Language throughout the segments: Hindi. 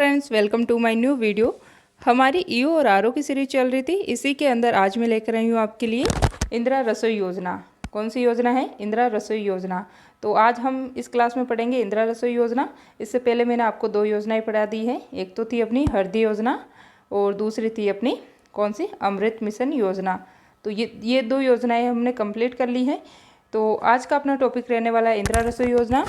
Friends, welcome to my new video. हमारी ईओ और आरओ की सीरीज चल रही थी। इसी के अंदर आज मैं लेकर आई हूँ आपके लिए इंदिरा रसोई योजना। कौन सी योजना है? इंदिरा रसोई योजना। तो आज हम इस क्लास में पढ़ेंगे इंदिरा रसोई योजना। इससे पहले मैंने आपको दो योजनाएं पढ़ा दी हैं। एक तो थी अपनी हरदी योजना और दूसरी थी अपनी कौन सी अमृत मिशन योजना। तो ये दो योजनाएं हमने कंप्लीट कर ली हैं। तो आज का अपना टॉपिक रहने वाला है इंदिरा रसोई योजना।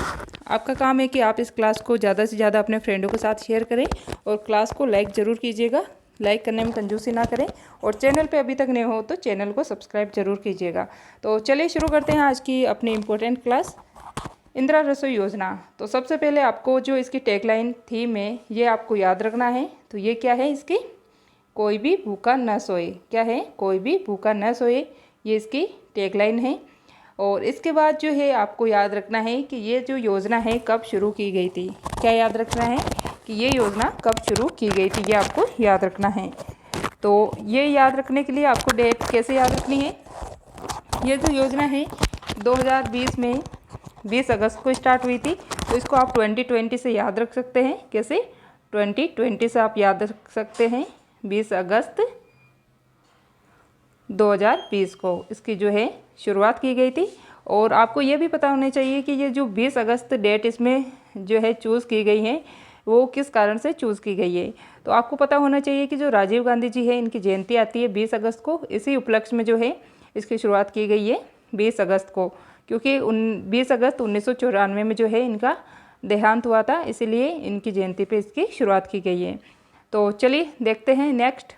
आपका काम है कि आप इस क्लास को ज़्यादा से ज़्यादा अपने फ्रेंडों के साथ शेयर करें और क्लास को लाइक ज़रूर कीजिएगा। लाइक करने में कंजूसी ना करें और चैनल पे अभी तक नए हो तो चैनल को सब्सक्राइब जरूर कीजिएगा। तो चलिए शुरू करते हैं आज की अपनी इम्पोर्टेंट क्लास इंदिरा रसोई योजना। तो सबसे पहले आपको जो इसकी टैगलाइन थीम है ये आपको याद रखना है। तो ये क्या है इसकी? कोई भी भूखा न सोए। क्या है? कोई भी भूखा न सोए, ये इसकी टैगलाइन है। और इसके बाद जो है आपको याद रखना है कि ये जो योजना है कब शुरू की गई थी। क्या याद रखना है कि ये योजना कब शुरू की गई थी, ये आपको याद रखना है। तो ये याद रखने के लिए आपको डेट कैसे याद रखनी है? ये जो योजना है 2020 में 20 अगस्त को स्टार्ट हुई थी। तो इसको आप 2020 से याद रख सकते हैं। कैसे? 2020 से आप याद रख सकते हैं। 20 अगस्त 2020 को इसकी जो है शुरुआत की गई थी। और आपको ये भी पता होना चाहिए कि ये जो 20 अगस्त डेट इसमें जो है चूज़ की गई है वो किस कारण से चूज़ की गई है। तो आपको पता होना चाहिए कि जो राजीव गांधी जी है इनकी जयंती आती है 20 अगस्त को। इसी उपलक्ष्य में जो है इसकी शुरुआत की गई है 20 अगस्त को, क्योंकि 20 अगस्त 1994 में जो है इनका देहांत हुआ था, इसीलिए इनकी जयंती पे इसकी शुरुआत की गई है। तो चलिए देखते हैं नेक्स्ट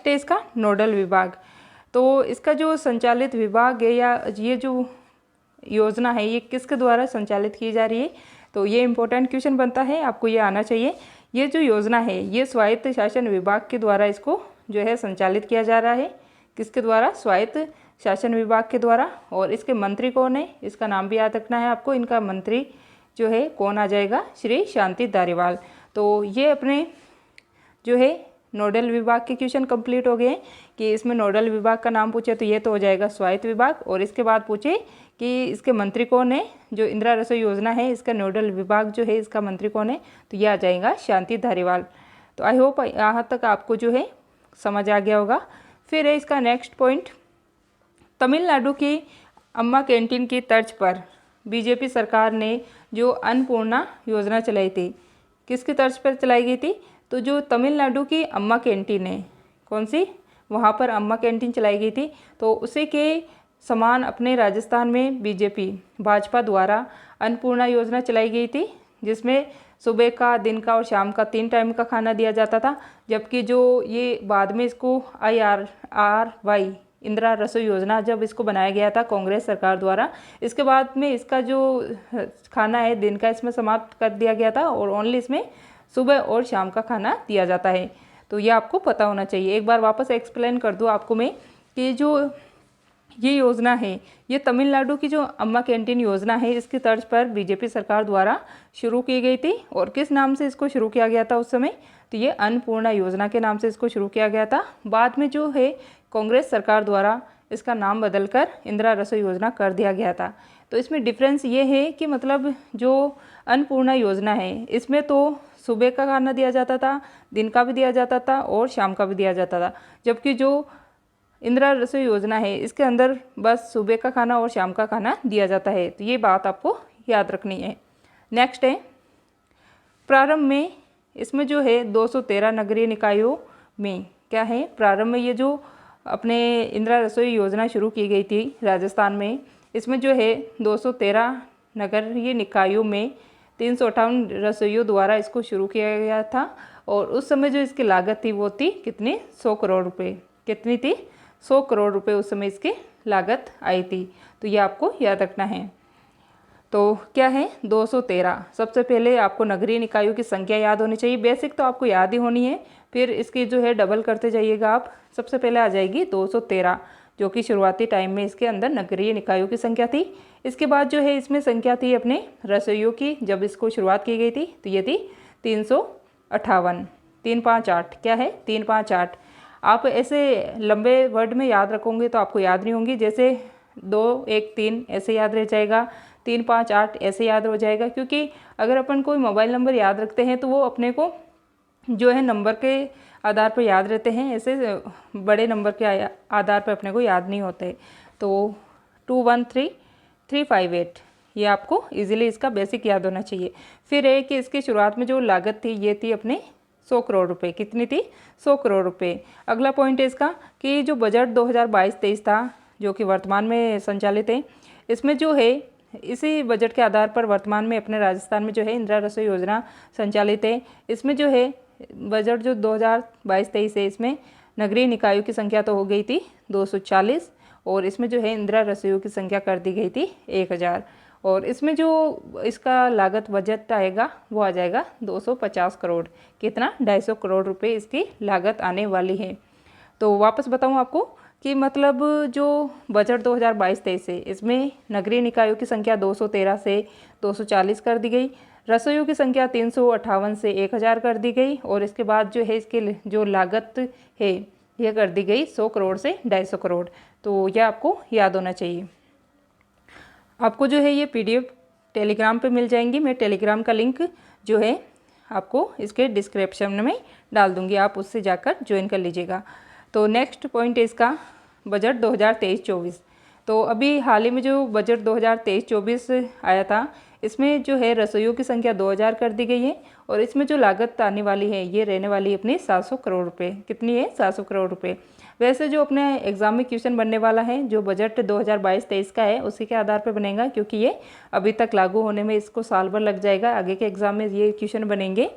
है इसका नोडल विभाग। तो इसका जो संचालित विभाग है या ये जो योजना है ये किसके द्वारा संचालित की जा रही है? तो ये इम्पोर्टेंट क्वेश्चन बनता है, आपको ये आना चाहिए। ये जो योजना है ये स्वायत्त शासन विभाग के द्वारा इसको जो है संचालित किया जा रहा है। किसके द्वारा? स्वायत्त शासन विभाग के द्वारा। और इसके मंत्री कौन है? इसका नाम भी याद रखना है आपको। इनका मंत्री जो है कौन आ जाएगा? श्री शांति धारीवाल। तो ये अपने जो है नोडल विभाग के क्वेश्चन कंप्लीट हो गए कि इसमें नोडल विभाग का नाम पूछे तो ये तो हो जाएगा स्वायत्त विभाग। और इसके बाद पूछे कि इसके मंत्री कौन है, जो इंदिरा रसोई योजना है इसका नोडल विभाग जो है इसका मंत्री कौन है, तो ये आ जाएगा शांति धारीवाल। तो आई होप यहाँ तक आपको जो है समझ आ गया होगा। फिर है इसका नेक्स्ट पॉइंट, तमिलनाडु की अम्मा कैंटीन की तर्ज पर बीजेपी सरकार ने जो अन्नपूर्णा योजना चलाई थी, किसकी तर्ज पर चलाई गई थी? तो जो तमिलनाडु की अम्मा कैंटीन है, कौन सी? वहाँ पर अम्मा कैंटीन चलाई गई थी। तो उसी के समान अपने राजस्थान में बीजेपी भाजपा द्वारा अन्नपूर्णा योजना चलाई गई थी, जिसमें सुबह का, दिन का और शाम का 3 टाइम का खाना दिया जाता था। जबकि जो ये बाद में इसको IRRY इंदिरा रसोई योजना जब इसको बनाया गया था कांग्रेस सरकार द्वारा, इसके बाद में इसका जो खाना है दिन का इसमें समाप्त कर दिया गया था और ओनली इसमें सुबह और शाम का खाना दिया जाता है। तो ये आपको पता होना चाहिए। एक बार वापस एक्सप्लेन कर दूँ आपको मैं कि जो ये योजना है ये तमिलनाडु की जो अम्मा कैंटीन योजना है इसकी तर्ज पर बीजेपी सरकार द्वारा शुरू की गई थी। और किस नाम से इसको शुरू किया गया था उस समय? तो ये अन्नपूर्णा योजना के नाम से इसको शुरू किया गया था। बाद में जो है कांग्रेस सरकार द्वारा इसका नाम बदलकर इंदिरा रसोई योजना कर दिया गया था। तो इसमें डिफरेंस ये है कि मतलब जो अन्नपूर्णा योजना है इसमें तो सुबह का खाना दिया जाता था, दिन का भी दिया जाता था और शाम का भी दिया जाता था। जबकि जो इंदिरा रसोई योजना है इसके अंदर बस सुबह का खाना और शाम का खाना दिया जाता है। तो ये बात आपको याद रखनी है। नेक्स्ट है प्रारंभ में इसमें जो है 213 नगरीय निकायों में क्या है? प्रारंभ में ये जो अपने इंदिरा रसोई योजना शुरू की गई थी राजस्थान में, इसमें जो है 213 नगरीय निकायों में 358 रसोइयों द्वारा इसको शुरू किया गया था। और उस समय जो इसकी लागत थी वो थी कितनी? 100 करोड़ रुपए। कितनी थी? 100 करोड़ रुपए उस समय इसकी लागत आई थी। तो ये आपको याद रखना है। तो क्या है? 213। सबसे पहले आपको नगरीय निकायों की संख्या याद होनी चाहिए। बेसिक तो आपको याद ही होनी है, फिर इसकी जो है डबल करते जाइएगा आप। सबसे पहले आ जाएगी 213, जो कि शुरुआती टाइम में इसके अंदर नगरीय निकायों की संख्या थी। इसके बाद जो है इसमें संख्या थी अपने रसोइयों की, जब इसको शुरुआत की गई थी तो ये थी 358। 358 क्या है? 358। आप ऐसे लंबे वर्ड में याद रखोगे तो आपको याद नहीं होंगी। जैसे 2 1 3 ऐसे याद रह जाएगा, 3 5 8 ऐसे याद हो जाएगा, क्योंकि अगर अपन कोई मोबाइल नंबर याद रखते हैं तो वो अपने को जो है नंबर के आधार पर याद रहते हैं, ऐसे बड़े नंबर के आधार पर अपने को याद नहीं होते। तो 213358 ये आपको इजीली इसका बेसिक याद होना चाहिए। फिर है कि इसकी शुरुआत में जो लागत थी ये थी अपने 100 करोड़ रुपए। कितनी थी? 100 करोड़ रुपए। अगला पॉइंट है इसका कि जो बजट 2022-23 था जो कि वर्तमान में संचालित है, इसमें जो है इसी बजट के आधार पर वर्तमान में अपने राजस्थान में जो है इंदिरा रसोई योजना संचालित है। इसमें जो है बजट जो 2022-23 है इसमें नगरीय निकायों की संख्या तो हो गई थी 240 और इसमें जो है इंदिरा रसोइयों की संख्या कर दी गई थी 1000 और इसमें जो इसका लागत बजट आएगा वो आ जाएगा 250 करोड़। कितना? 250 करोड़ रुपए इसकी लागत आने वाली है। तो वापस बताऊं आपको कि मतलब जो बजट 2022-23 है इसमें नगरीय निकायों की संख्या 213 से 240 कर दी गई, रसोइयों की संख्या 358 से 1000 कर दी गई और इसके बाद जो है इसके जो लागत है यह कर दी गई 100 करोड़ से 250 करोड़। तो यह आपको याद होना चाहिए। आपको जो है ये पीडीएफ टेलीग्राम पे मिल जाएंगी। मैं टेलीग्राम का लिंक जो है आपको इसके डिस्क्रिप्शन में डाल दूंगी, आप उससे जाकर ज्वाइन कर लीजिएगा। तो नेक्स्ट पॉइंट है इसका बजट 2023-24। तो अभी हाल ही में जो बजट 2023-24 आया था इसमें जो है रसोइयों की संख्या 2000 कर दी गई है और इसमें जो लागत आने वाली है ये रहने वाली है अपनी 700 करोड़ रुपए। कितनी है? 700 करोड़ रुपए। वैसे जो अपने एग्जाम में क्वेश्चन बनने वाला है जो बजट 2022-23 का है उसी के आधार पर बनेगा, क्योंकि ये अभी तक लागू होने में इसको साल भर लग जाएगा। आगे के एग्जाम में ये क्वेश्चन बनेंगे।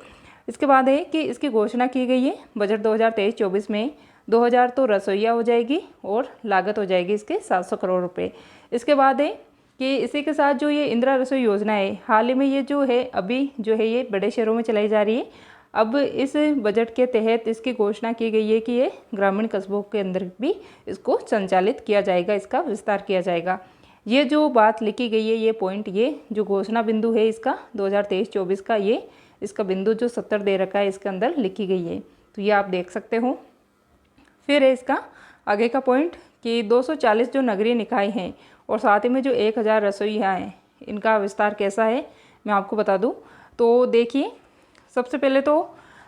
इसके बाद है कि इसकी घोषणा की गई है बजट 2023-24 में 2000 तो रसोइया हो जाएगी और लागत हो जाएगी इसके 700 करोड़ रुपए। इसके बाद है कि इसी के साथ जो ये इंदिरा रसोई योजना है हाल ही में ये जो है अभी जो है ये बड़े शहरों में चलाई जा रही है। अब इस बजट के तहत इसकी घोषणा की गई है कि ये ग्रामीण कस्बों के अंदर भी इसको संचालित किया जाएगा, इसका विस्तार किया जाएगा। ये जो बात लिखी गई है ये पॉइंट, ये जो घोषणा बिंदु है इसका 2023-24 का, ये इसका बिंदु जो 70 दे रखा है इसके अंदर लिखी गई है, तो ये आप देख सकते हो। फिर है इसका आगे का पॉइंट कि 240 जो नगरीय निकाय हैं और साथ ही में जो 1000 रसोइयाँ हैं इनका विस्तार कैसा है मैं आपको बता दूं। तो देखिए सबसे पहले तो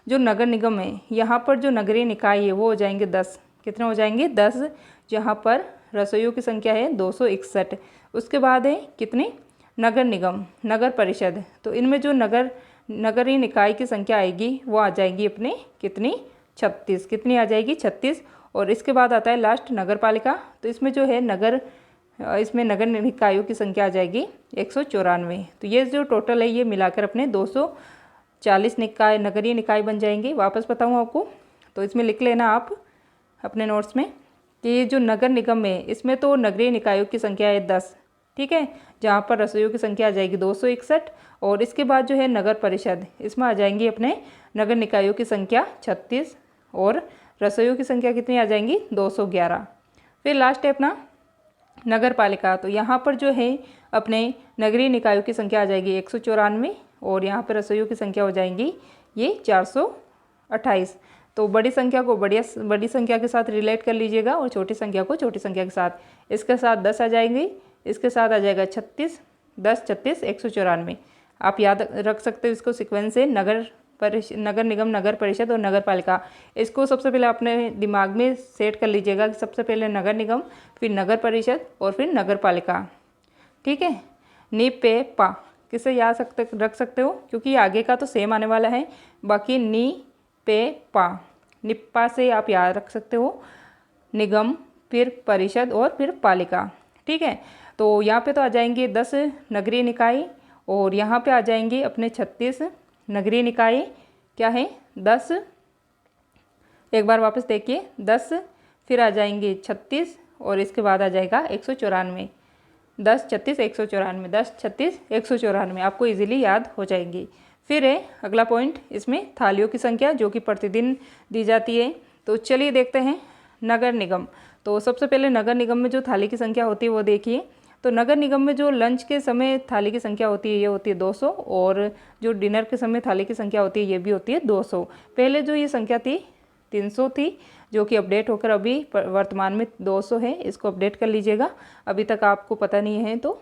जो नगर निगम है यहाँ पर जो नगरीय निकाय है वो हो जाएंगे 10। कितने हो जाएंगे? 10, जहाँ पर रसोइयों की संख्या है 261। उसके बाद है कितने? नगर निगम, नगर परिषद, तो इनमें जो नगरीय निकाय की संख्या आएगी वो आ जाएगी अपने कितनी? 36। कितनी आ जाएगी? 36। और इसके बाद आता है लास्ट नगर पालिका, तो इसमें जो है इसमें नगर निकायों की संख्या आ जाएगी 194। तो ये जो टोटल है ये मिलाकर अपने 240 नगरीय निकाय बन जाएंगे। वापस बताऊँ आपको, तो इसमें लिख लेना आप अपने नोट्स में कि ये जो नगर निगम है इसमें तो नगरीय निकायों की संख्या है 10, ठीक है, जहाँ पर रसोइयों की संख्या आ जाएगी 261। और इसके बाद जो है नगर परिषद, इसमें आ जाएंगी अपने नगर निकायों की संख्या 36 और रसोइयों की संख्या कितनी आ जाएंगी? 211। फिर लास्ट है अपना नगर पालिका, तो यहाँ पर जो है अपने नगरीय निकायों की संख्या आ जाएगी 194 और यहाँ पर रसोइयों की संख्या हो जाएंगी ये 428। तो बड़ी संख्या को बड़ी संख्या के साथ रिलेट कर लीजिएगा और छोटी संख्या को छोटी संख्या के साथ। इसके साथ 10 आ जाएंगी, इसके साथ आ जाएगा 36, 10, 36, 194। आप याद रख सकते हो इसको सीक्वेंस से, नगर निगम, नगर परिषद और नगर पालिका। इसको सबसे पहले अपने दिमाग में सेट कर लीजिएगा कि सबसे पहले नगर निगम, फिर नगर परिषद और फिर नगर पालिका, ठीक है। नी पे पा किसे याद रख सकते हो, क्योंकि आगे का तो सेम आने वाला है। बाकी नी पे पा, निप्पा से आप याद रख सकते हो निगम, फिर परिषद और फिर पालिका, ठीक है। तो यहाँ पे तो आ जाएंगे 10 नगरीय निकाय और यहाँ पे आ जाएंगे अपने 36 नगरीय निकाय। क्या है? 10। एक बार वापस देखिए, 10, फिर आ जाएंगे 36 और इसके बाद आ जाएगा 194। 10, 36, 194, 10, 36, 194 आपको इजीली याद हो जाएंगी। फिर है अगला पॉइंट, इसमें थालियों की संख्या जो कि प्रतिदिन दी जाती है। तो चलिए देखते हैं नगर निगम। तो सबसे पहले नगर निगम में जो थाली की संख्या होती है वो देखिए। तो नगर निगम में जो लंच के समय थाली की संख्या होती है ये होती है 200 और जो डिनर के समय थाली की संख्या होती है ये भी होती है 200। पहले जो ये संख्या थी 300 थी, जो कि अपडेट होकर अभी वर्तमान में 200 है। इसको अपडेट कर लीजिएगा, अभी तक आपको पता नहीं है तो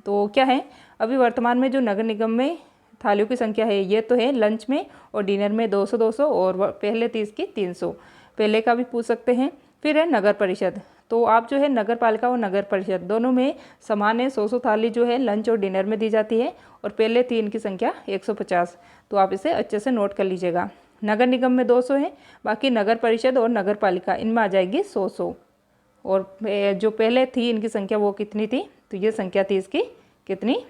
तो क्या है, अभी वर्तमान में जो नगर निगम में थालियों की संख्या है ये तो है लंच में और डिनर में 200-200 और पहले 30 की 300, पहले का भी पूछ सकते हैं। फिर है नगर परिषद, तो आप जो है नगर पालिका और नगर परिषद दोनों में समान है, 100 थाली जो है लंच और डिनर में दी जाती है और पहले 3 की संख्या 150, तो आप इसे अच्छे से नोट कर लीजिएगा। नगर निगम में 200 है, बाकी नगर परिषद और नगर पालिका इनमें आ जाएगी 100-100, और जो पहले थी इनकी संख्या वो कितनी थी, तो ये संख्या थी इसकी कितनी,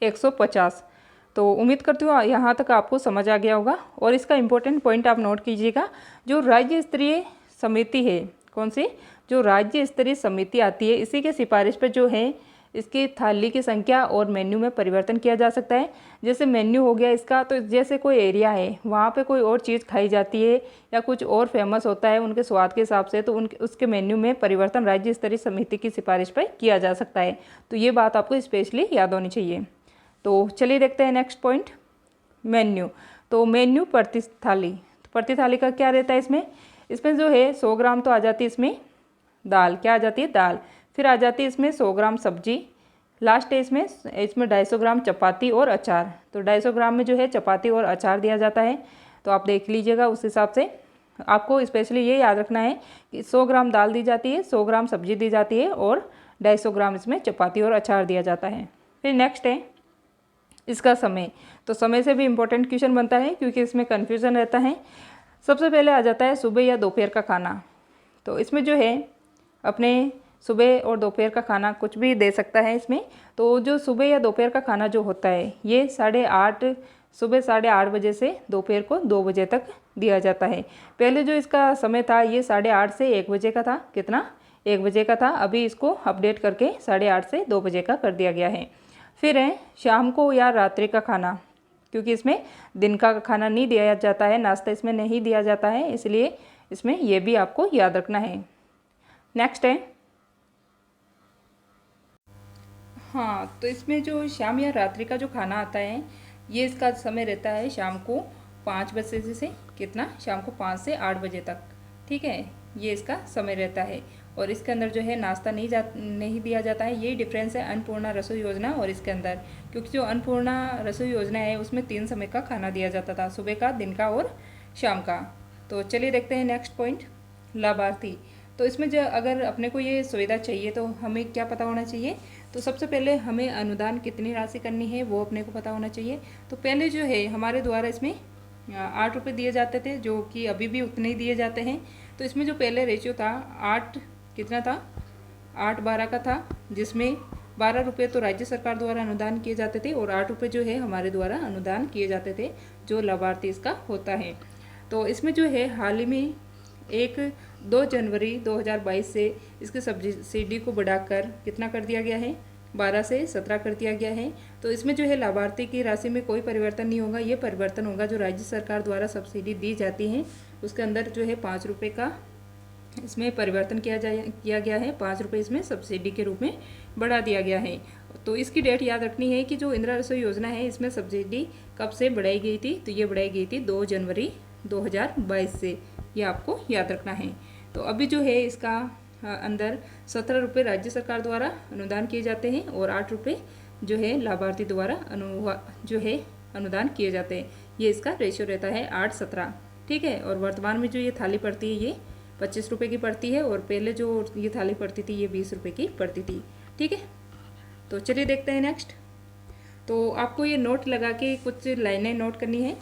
150। तो उम्मीद करती हूँ यहाँ तक आपको समझ आ गया होगा। और इसका इम्पोर्टेंट पॉइंट आप नोट कीजिएगा, जो राज्य स्तरीय समिति है, कौन सी, जो राज्य स्तरीय समिति आती है, इसी के सिफारिश पर जो है इसकी थाली की संख्या और मेन्यू में परिवर्तन किया जा सकता है। जैसे मेन्यू हो गया इसका, तो जैसे कोई एरिया है वहाँ पे कोई और चीज़ खाई जाती है या कुछ और फेमस होता है उनके स्वाद के हिसाब से, तो उनके उसके मेन्यू में परिवर्तन राज्य स्तरीय समिति की सिफारिश पर किया जा सकता है। तो ये बात आपको स्पेशली याद होनी चाहिए। तो चलिए देखते हैं नेक्स्ट पॉइंट, मेन्यू। तो मेन्यू प्रति थाली, तो प्रति थाली का क्या रहता है इसमें जो है 100 ग्राम तो आ जाती है इसमें दाल, क्या आ जाती है, दाल। फिर आ जाती है इसमें 100 ग्राम सब्जी, लास्ट है इसमें 250 ग्राम चपाती और अचार। तो 250 ग्राम में जो है चपाती और अचार दिया जाता है, तो आप देख लीजिएगा उस हिसाब से। आपको स्पेशली ये याद रखना है कि 100 ग्राम दाल दी जाती है, 100 ग्राम सब्जी दी जाती है और 250 ग्राम इसमें चपाती और अचार दिया जाता है। फिर नेक्स्ट है इसका समय। तो समय से भी इम्पोर्टेंट क्वेश्चन बनता है क्योंकि इसमें कन्फ्यूज़न रहता है। सबसे पहले आ जाता है सुबह या दोपहर का खाना। तो इसमें जो है अपने सुबह और दोपहर का खाना कुछ भी दे सकता है इसमें। तो जो सुबह या दोपहर का खाना जो होता है ये 8:30, सुबह 8:30 बजे से दोपहर को 2 बजे तक दिया जाता है। पहले जो इसका समय था ये 8:30 से 1 बजे का था, कितना, 1 बजे का था। अभी इसको अपडेट करके 8:30 से 2 बजे का कर दिया गया है। फिर है शाम को या रात्रि का खाना, क्योंकि इसमें दिन का खाना नहीं दिया जाता है, नाश्ता इसमें नहीं दिया जाता है, इसलिए इसमें ये भी आपको याद रखना है। नेक्स्ट है, हाँ, तो इसमें जो शाम या रात्रि का जो खाना आता है ये इसका समय रहता है शाम को 5 बजे से कितना, शाम को 5 से 8 बजे तक, ठीक है, ये इसका समय रहता है। और इसके अंदर जो है नाश्ता नहीं दिया जाता है। यही डिफरेंस है अन्नपूर्णा रसोई योजना और इसके अंदर, क्योंकि जो अन्नपूर्णा रसोई योजना है उसमें 3 समय का खाना दिया जाता था, सुबह का, दिन का और शाम का। तो चलिए देखते हैं नेक्स्ट पॉइंट, लाभार्थी। तो इसमें जो अगर अपने को ये सुविधा चाहिए तो हमें क्या पता होना चाहिए, तो सबसे पहले हमें अनुदान कितनी राशि करनी है वो अपने को पता होना चाहिए। तो पहले जो है हमारे द्वारा इसमें 8 रुपये दिए जाते थे, जो कि अभी भी उतने ही दिए जाते हैं। तो इसमें जो पहले रेशियो था 8 कितना था, 8:12 का था, जिसमें 12 रुपये तो राज्य सरकार द्वारा अनुदान किए जाते थे और 8 रुपये जो है हमारे द्वारा अनुदान किए जाते थे जो लाभार्थी इसका होता है। तो इसमें जो है हाल ही में 2 जनवरी 2022 से इसके सब्सिडी को बढ़ाकर कितना कर दिया गया है, 12 से 17 कर दिया गया है। तो इसमें जो है लाभार्थी की राशि में कोई परिवर्तन नहीं होगा, ये परिवर्तन होगा जो राज्य सरकार द्वारा सब्सिडी दी जाती है उसके अंदर जो है 5 रुपये का इसमें परिवर्तन किया गया है, 5 रुपये इसमें सब्सिडी के रूप में बढ़ा दिया गया है। तो इसकी डेट याद रखनी है कि जो इंदिरा रसोई योजना है इसमें सब्सिडी कब से बढ़ाई गई थी, तो ये बढ़ाई गई थी 2 जनवरी 2022 से, ये आपको याद रखना है। तो अभी जो है इसका अंदर 17 रुपये राज्य सरकार द्वारा अनुदान किए जाते हैं और 8 रुपये जो है लाभार्थी द्वारा अनुदान किए जाते हैं। ये इसका रेशियो रहता है 8:17, ठीक है। और वर्तमान में जो ये थाली पड़ती है ये 25 रुपये की पड़ती है और पहले जो ये थाली पड़ती थी ये 20 रुपये की पड़ती थी, ठीक है। तो चलिए देखते हैं नेक्स्ट। तो आपको ये नोट लगा के कुछ लाइनें नोट करनी है।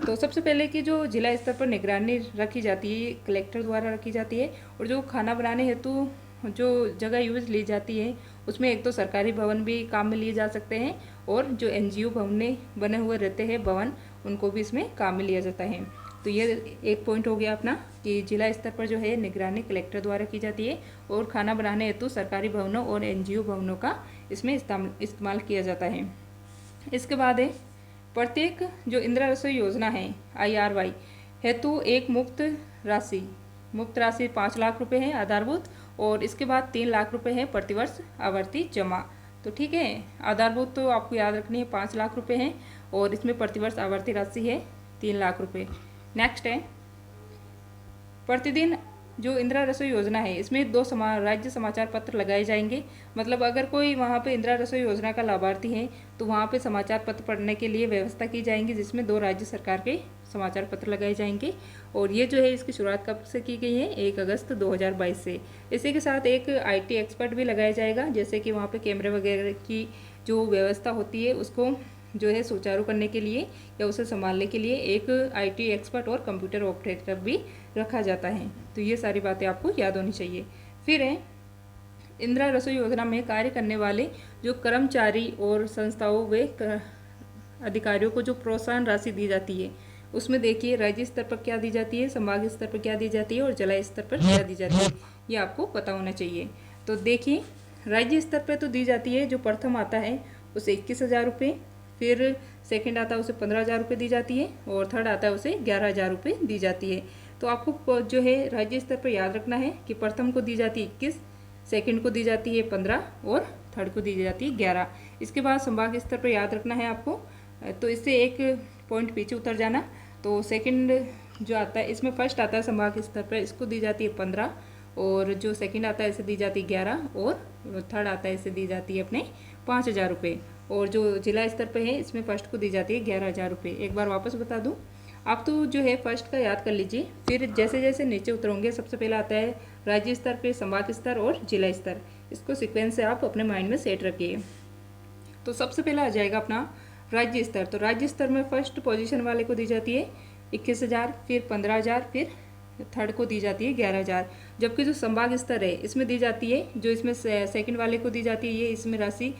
तो सबसे पहले कि जो जिला स्तर पर निगरानी रखी जाती है कलेक्टर द्वारा रखी जाती है, और जो खाना बनाने हेतु जो जगह यूज ली जाती है उसमें एक तो सरकारी भवन भी काम में लिए जा सकते हैं और जो NGO भवन बने हुए रहते हैं भवन, उनको भी इसमें काम में लिया जाता है। तो ये एक पॉइंट हो गया अपना कि जिला स्तर पर जो है निगरानी कलेक्टर द्वारा की जाती है और खाना बनाने हेतु सरकारी भवनों और NGO भवनों का इसमें इस्तेमाल किया जाता है। इसके बाद है प्रत्येक जो इंदिरा रसोई योजना है IRY हेतु एक मुफ्त राशि 5 लाख रुपए है आधारभूत, और इसके बाद 3 लाख रुपए है प्रतिवर्ष आवर्ती जमा। तो ठीक है, आधारभूत तो आपको याद रखनी है 5 लाख रुपए है और इसमें प्रतिवर्ष आवर्ती राशि है 3 लाख रुपए। नेक्स्ट है प्रतिदिन जो इंदिरा रसोई योजना है इसमें राज्य समाचार पत्र लगाए जाएंगे। मतलब अगर कोई वहाँ पे इंदिरा रसोई योजना का लाभार्थी है तो वहाँ पे समाचार पत्र पढ़ने के लिए व्यवस्था की जाएंगी, जिसमें 2 राज्य सरकार के समाचार पत्र लगाए जाएंगे। और ये जो है इसकी शुरुआत कब से की गई है, 1 अगस्त 2022 से। इसी के साथ एक IT एक्सपर्ट भी लगाया जाएगा, जैसे कि वहाँ पे कैमरे वगैरह की जो व्यवस्था होती है उसको जो है सुचारू करने के लिए या उसे संभालने के लिए एक IT एक्सपर्ट और कंप्यूटर ऑपरेटर भी रखा जाता है। तो ये सारी बातें आपको याद होनी चाहिए। फिर है इंदिरा रसोई योजना में कार्य करने वाले जो कर्मचारी और संस्थाओं व अधिकारियों को जो प्रोत्साहन राशि दी जाती है, उसमें देखिए राज्य स्तर पर क्या दी जाती है, संभाग स्तर पर क्या दी जाती है और जिला स्तर पर क्या दी जाती है, ये आपको पता होना चाहिए। तो देखिए राज्य स्तर पर तो दी जाती है, जो प्रथम आता है उसे 21,000 रुपये, फिर सेकंड आता है उसे 15,000 रुपये दी जाती है और थर्ड आता है उसे 11,000 रुपये दी जाती है। तो आपको जो है राज्य स्तर पर याद रखना है कि प्रथम को दी जाती है 21, सेकंड को दी जाती है 15 और थर्ड को दी जाती है 11। इसके बाद संभाग स्तर पर याद रखना है आपको, तो इससे एक पॉइंट पीछे उतर जाना। तो सेकंड जो आता है इसमें फर्स्ट आता है संभाग स्तर पर, इसको दी जाती है 15 और जो सेकंड आता है इसे दी जाती है 11 और थर्ड आता है इसे दी जाती है अपने 5,000 रुपये और जो जिला स्तर पे है इसमें फर्स्ट को दी जाती है 11,000 रुपये। एक बार वापस बता दूं, आप तो जो है फर्स्ट का याद कर लीजिए, फिर जैसे जैसे नीचे उतरोगे सबसे पहले आता है राज्य स्तर पे, संभाग स्तर और जिला स्तर। इसको सीक्वेंस से आप अपने माइंड में सेट रखिए। तो सबसे पहले आ जाएगा अपना राज्य स्तर। तो राज्य स्तर में फर्स्ट पोजीशन वाले को दी जाती है 21,000, फिर 15,000, फिर थर्ड को दी जाती है 11,000। जबकि जो संभाग स्तर है इसमें दी जाती है, जो इसमें सेकंड वाले को दी जाती है, ये इसमें राशि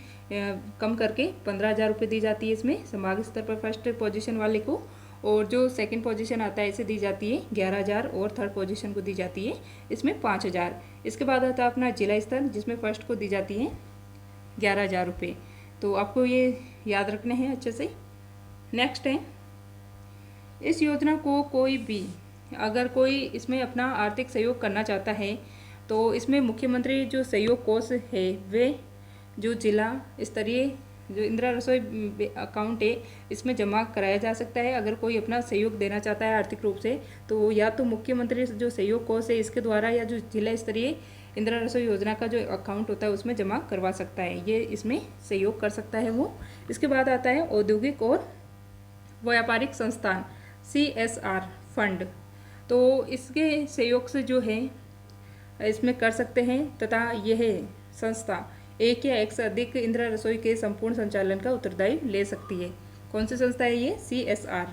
कम करके 15,000 रुपये दी जाती है इसमें संभाग स्तर पर फर्स्ट पोजीशन वाले को, और जो सेकंड पोजीशन आता है इसे दी जाती है 11,000 और थर्ड पोजीशन को दी जाती है इसमें 5,000। इसके बाद आता है अपना जिला स्तर, जिसमें फर्स्ट को दी जाती है 11,000 रुपये। तो आपको ये याद रखने हैं अच्छे से। नेक्स्ट है, इस योजना को कोई भी अगर कोई इसमें अपना आर्थिक सहयोग करना चाहता है तो इसमें मुख्यमंत्री जो सहयोग कोष है वे जो जिला स्तरीय जो इंदिरा रसोई अकाउंट है इसमें जमा कराया जा सकता है। अगर कोई अपना सहयोग देना चाहता है आर्थिक रूप से तो या तो मुख्यमंत्री जो सहयोग कोष है इसके द्वारा या जो जिला स्तरीय इंदिरा रसोई योजना का जो अकाउंट होता है उसमें जमा करवा सकता है, ये इसमें सहयोग कर सकता है वो। इसके बाद आता है औद्योगिक और व्यापारिक संस्थान CSR फंड। तो इसके सहयोग से जो है इसमें कर सकते हैं तथा यह संस्था एक या एक से अधिक इंदिरा रसोई के संपूर्ण संचालन का उत्तरदायित्व ले सकती है। कौन सी संस्था है ये? CSR,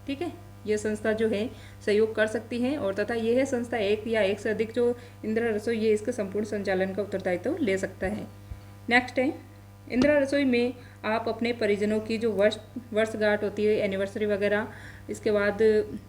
ठीक है। ये संस्था जो है सहयोग कर सकती है और तथा यह संस्था एक या एक से अधिक जो इंदिरा रसोई ये इसके संपूर्ण संचालन का उत्तरदायित्व ले सकता है। नेक्स्ट है, इंदिरा रसोई में आप अपने परिजनों की जो वर्षगांठ होती है, एनिवर्सरी वगैरह, इसके बाद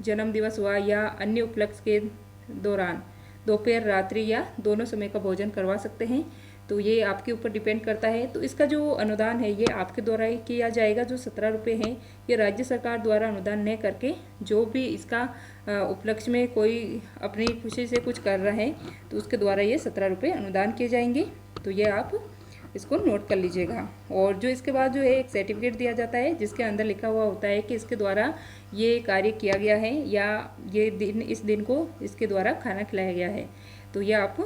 जन्म दिवस हुआ या अन्य उपलक्ष्य के दौरान दोपहर, रात्रि या दोनों समय का भोजन करवा सकते हैं। तो ये आपके ऊपर डिपेंड करता है। तो इसका जो अनुदान है ये आपके द्वारा ही किया जाएगा। जो 17 रुपये हैं ये राज्य सरकार द्वारा अनुदान न करके जो भी इसका उपलक्ष्य में कोई अपनी खुशी से कुछ कर रहा है तो उसके द्वारा ये 17 रुपये अनुदान किए जाएंगे। तो ये आप इसको नोट कर लीजिएगा। और जो इसके बाद जो है एक सर्टिफिकेट दिया जाता है जिसके अंदर लिखा हुआ होता है कि इसके द्वारा ये कार्य किया गया है या ये दिन इस दिन को इसके द्वारा खाना खिलाया गया है। तो ये आप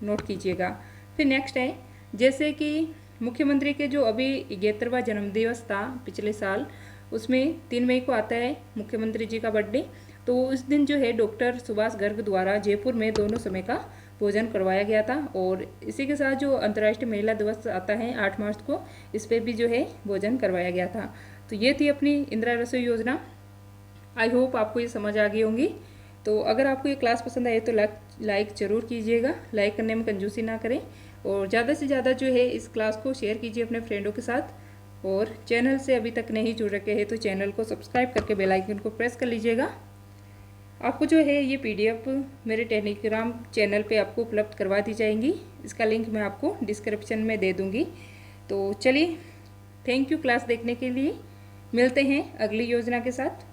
नोट कीजिएगा। फिर नेक्स्ट है, जैसे कि मुख्यमंत्री के जो अभी 71वां जन्मदिवस था पिछले साल, उसमें 3 मई को आता है मुख्यमंत्री जी का बर्थडे। तो उस दिन जो है डॉक्टर सुभाष गर्ग द्वारा जयपुर में दोनों समय का भोजन करवाया गया था। और इसी के साथ जो अंतर्राष्ट्रीय महिला दिवस आता है 8 मार्च को, इस पर भी जो है भोजन करवाया गया था। तो ये थी अपनी इंदिरा रसोई योजना। आई होप आपको ये समझ आ गई होंगी। तो अगर आपको ये क्लास पसंद आए तो लाइक ज़रूर कीजिएगा, लाइक करने में कंजूसी ना करें और ज़्यादा से ज़्यादा जो है इस क्लास को शेयर कीजिए अपने फ्रेंडों के साथ। और चैनल से अभी तक नहीं जुड़ रखे हैं तो चैनल को सब्सक्राइब करके बेल आइकन को प्रेस कर लीजिएगा। आपको जो है ये PDF मेरे टेलीग्राम चैनल पे आपको उपलब्ध करवा दी जाएंगी। इसका लिंक मैं आपको डिस्क्रिप्शन में दे दूँगी। तो चलिए, थैंक यू क्लास देखने के लिए। मिलते हैं अगली योजना के साथ।